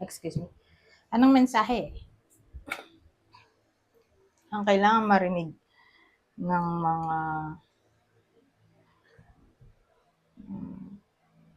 excuse me, anong mensahe ang kailangan marinig ng mga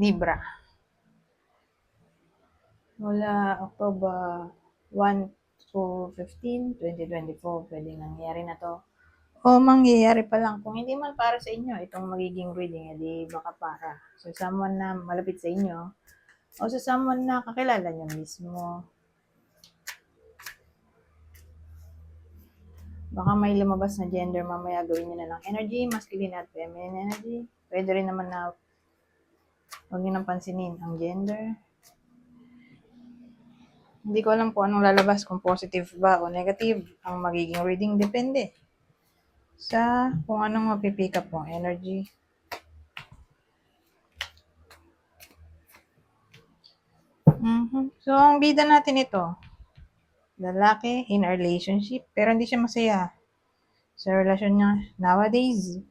Libra mula October 1 to 15, 2024, pwedeng nangyari na to o mangyayari pa lang. Kung hindi man para sa inyo itong magiging reading, edi baka para sa someone na malapit sa inyo o sa someone na kakilala nyo mismo. Baka may lumabas na gender mamaya, gawin nyo na lang energy, masculine at feminine energy. Pwede rin naman na huwag nyo nang pansinin ang gender. Hindi ko alam kung anong lalabas, kung positive ba o negative ang magiging reading. Depende sa kung anong mapipick up pong energy. So, ang bida natin ito, lalaki in a relationship, pero hindi siya masaya sa relasyon niya nowadays.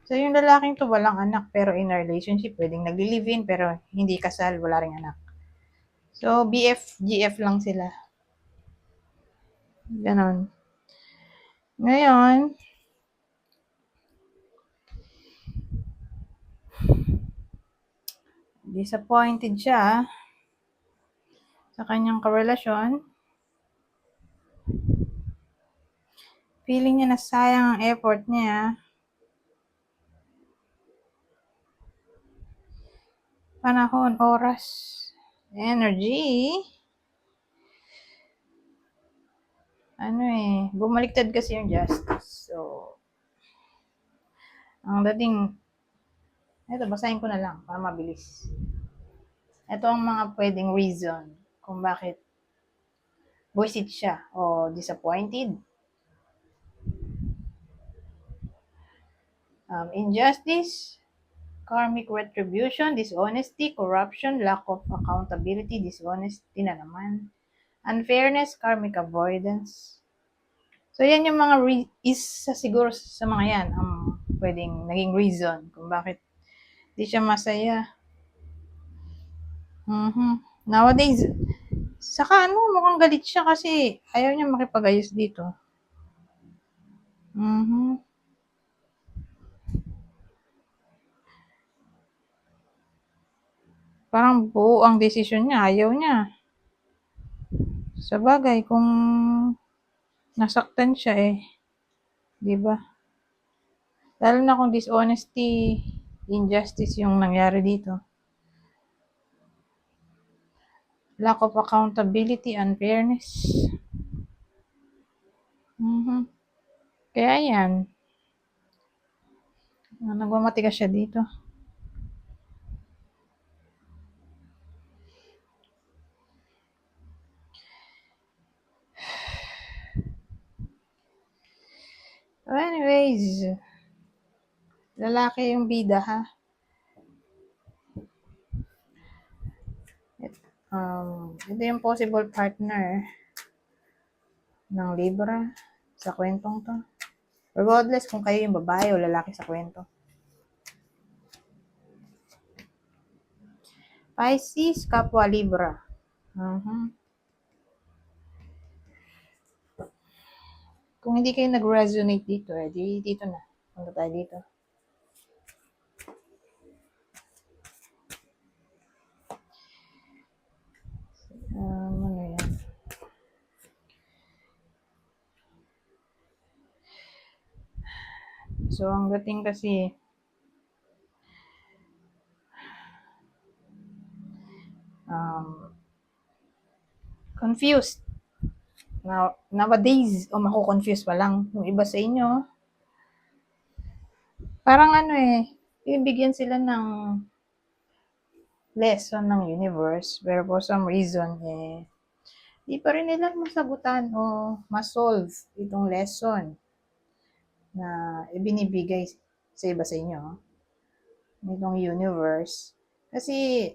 So, yung lalaking to walang anak, pero in a relationship, pwedeng nagli-live-in, pero hindi kasal, wala ring anak. So, BF, GF lang sila. Ganon. Ngayon, disappointed siya sa kanyang karelasyon. Feeling niya na sayang ang effort niya. Panahon, oras, energy. Bumaliktad kasi yung justice. So, ang dating, ito, basahin ko na lang para mabilis. Ito ang mga pwedeng reason kung bakit buwisit siya o disappointed. Injustice, karmic retribution, dishonesty, corruption, lack of accountability, dishonesty na naman, unfairness, karmic avoidance. So, yan yung mga isa siguro sa mga yan ang pwedeng naging reason kung bakit di siya masaya. Nowadays, saka mukhang galit siya kasi ayaw niya makipag-ayos dito. Parang buo ang desisyon niya, ayaw niya. Sa bagay, kung nasaktan siya di ba? Lalo na kung dishonesty, injustice yung nangyari dito. Lack of accountability, unfairness. Kaya yan. Nagmamatigas siya dito. So anyways, lalaki yung bida ha. Ito yung possible partner ng Libra sa kwentong to. Regardless kung kayo yung babae o lalaki sa kwento. Pisces, kapwa Libra. Kung hindi kayo nag-resonate dito, dito na. Punta tayo dito. Ano yan? So, ang dating kasi, confused. Nowadays, mako-confuse pa lang yung iba sa inyo. Parang ibigyan sila ng lesson ng universe, pero for some reason, di pa rin nila masagutan o masolve itong lesson na ibinibigay sa iba sa inyo nitong universe. Kasi,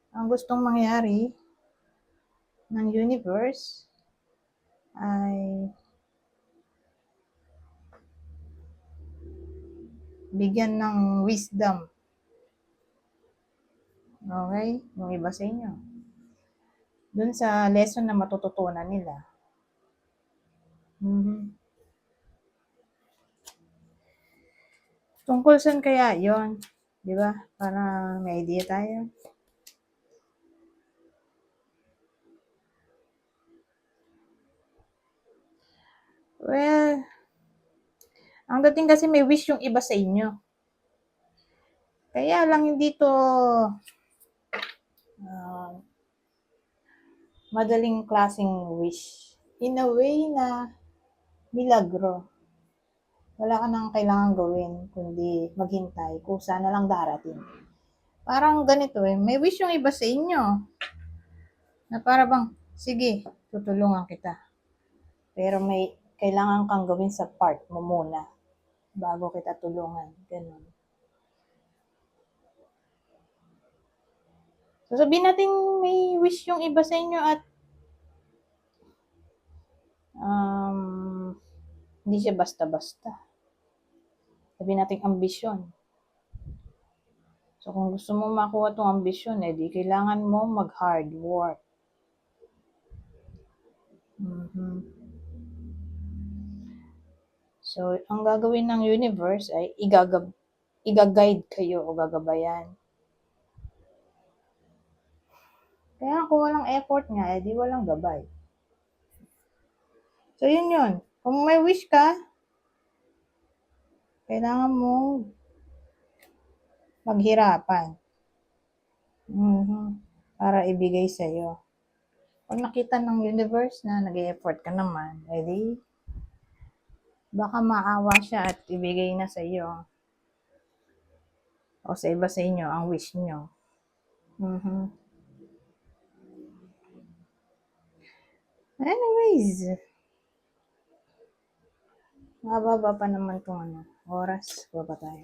ang gustong mangyari ng universe ay bigyan ng wisdom. Okay? Yung iba sa inyo. dun sa lesson na matututunan nila. Mhm. Tungkol saan kaya yon, 'di ba? Para may idea tayo. Well, ang dating kasi may wish yung iba sa inyo. Kaya lang hindi to ah, madaling klaseng wish. In a way na milagro. Wala ka nang kailangang gawin kundi maghintay kung sana lang darating. Parang ganito eh, may wish yung iba sa inyo na para bang, sige, tutulungan kita. Pero may kailangan kang gawin sa part mo muna bago kita tulungan. Ganun. So sabihin natin may wish yung iba sa inyo at um, hindi siya basta-basta. Sabihin natin ambisyon. So kung gusto mo makuha tong ambisyon, di kailangan mo mag-hard work. Mm-hmm. So, ang gagawin ng universe ay iga-guide kayo o gagabayan. Kaya kung walang effort nga, di walang gabay. So, yun. Kung may wish ka, kailangan mong maghirapan. Mm-hmm. Para ibigay sa'yo. Pag nakita ng universe na nag-e-effort ka naman, edi baka maawa siya at ibigay na sa'yo. O sa iba sa inyo, ang wish nyo. Mm-hmm. Anyways, mababa pa naman itong oras. Baba tayo.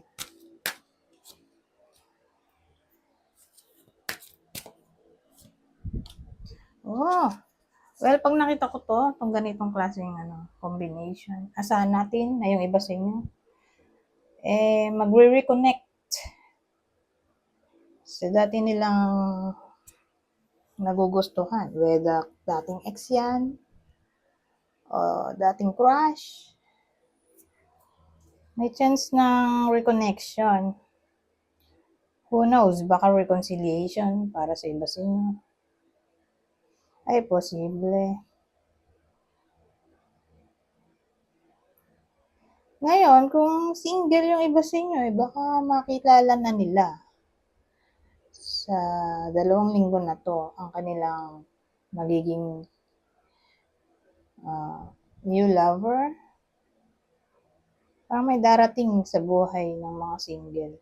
Oh, well, pag nakita ko to, itong ganitong klaseng combination, asahan natin na yung iba sa inyo, magre-reconnect sa dati nilang nagugustuhan. Whether dating ex yan, o dating crush, may chance ng reconnection. Who knows, baka reconciliation para sa iba sa inyo. Ay, posible. Ngayon, kung single yung iba sa inyo, baka makilala na nila sa 2 linggo na to ang kanilang magiging new lover. Parang may darating sa buhay ng mga single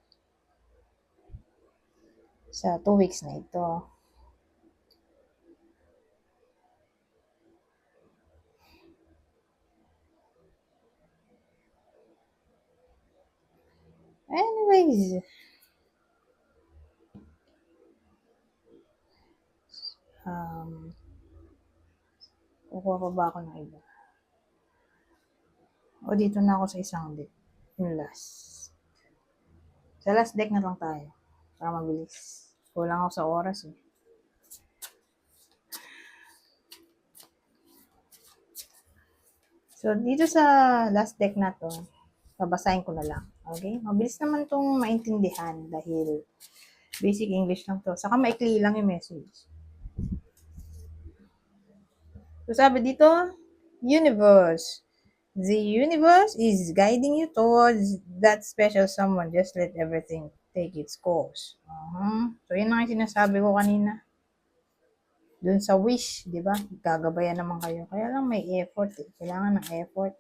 sa 2 weeks na ito. Anyways, kukuha pa ba ako ng iba? O dito na ako sa isang deck. Yung last. Sa last deck na lang tayo. Para mabilis. Kulang ako sa oras eh. So, dito sa last deck na to, babasahin ko na lang. Okay? Mabilis naman itong maintindihan dahil basic English lang to. Saka maikli lang yung message. So, sabi dito, universe. The universe is guiding you towards that special someone. Just let everything take its course. So, yun ang sinasabi ko kanina. Dun sa wish, di ba? Gagabayan naman kayo. Kaya lang may effort eh. Kailangan ng effort.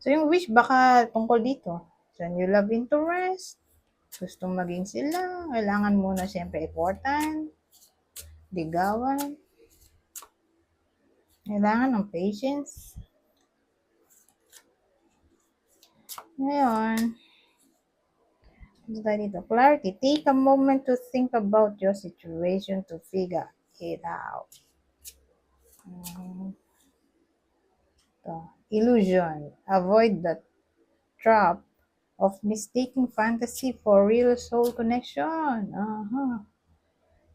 So, yung wish baka tungkol dito. Sa new love interest. Gustong maging sila. Kailangan muna siyempre effortan. Ligawan. Kailangan ng patience. Ngayon, dito, clarity. Take a moment to think about your situation to figure it out. Illusion. Avoid the trap of mistaking fantasy for real soul connection.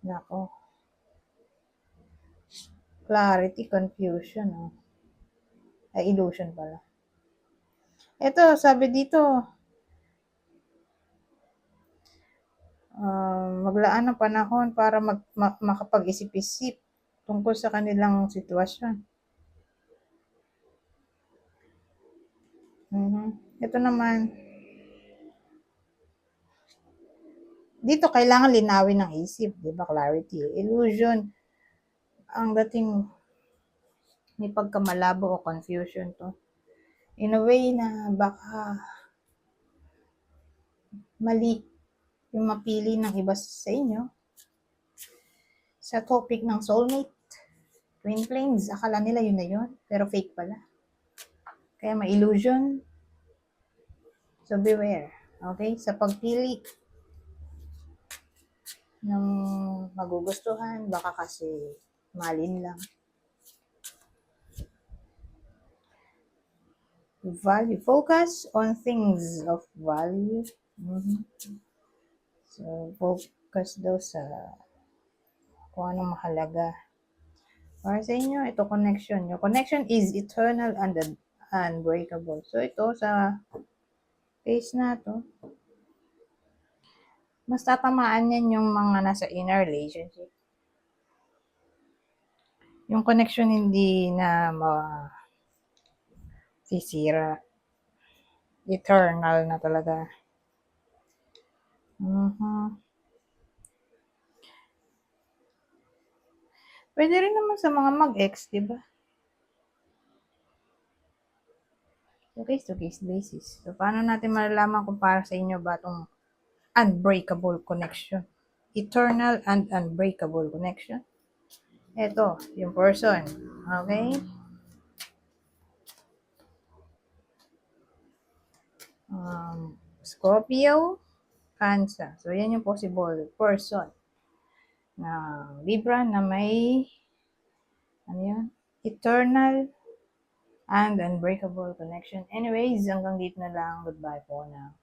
Nako. Clarity, confusion. Oh. Ay, illusion pala. Ito, sabi dito, maglaan ng panahon para makapag-isip-isip tungkol sa kanilang sitwasyon. Ito naman, dito kailangan linawin ng isip, di ba? Clarity. Illusion, ang dating may pagkamalabo o confusion to. In a way na baka mali yung mapili ng iba sa inyo sa topic ng soulmate, twin flames. Akala nila yun na yun, pero fake pala. Kaya may illusion. So beware. Okay? Sa pagpili ng magugustuhan, baka kasi malin lang. Value. Focus on things of value. So, focus daw sa kung anong mahalaga. Para sa inyo, ito connection. Your connection is eternal and unbreakable. So, ito sa case na to, mas tatamaan yan yung mga nasa inner relationship. Yung connection hindi na sisira. Eternal na talaga. Pwede rin naman sa mga mag-ex, di ba? So, case-to-case basis. So, paano natin malalaman kung para sa inyo ba itong unbreakable connection? Eternal and unbreakable connection. Ito, yung person. Okay? Scorpio, Cancer. So, yan yung possible person na Libra na may ano yan? Eternal and unbreakable connection. Anyways, hanggang dito na lang. Goodbye po now.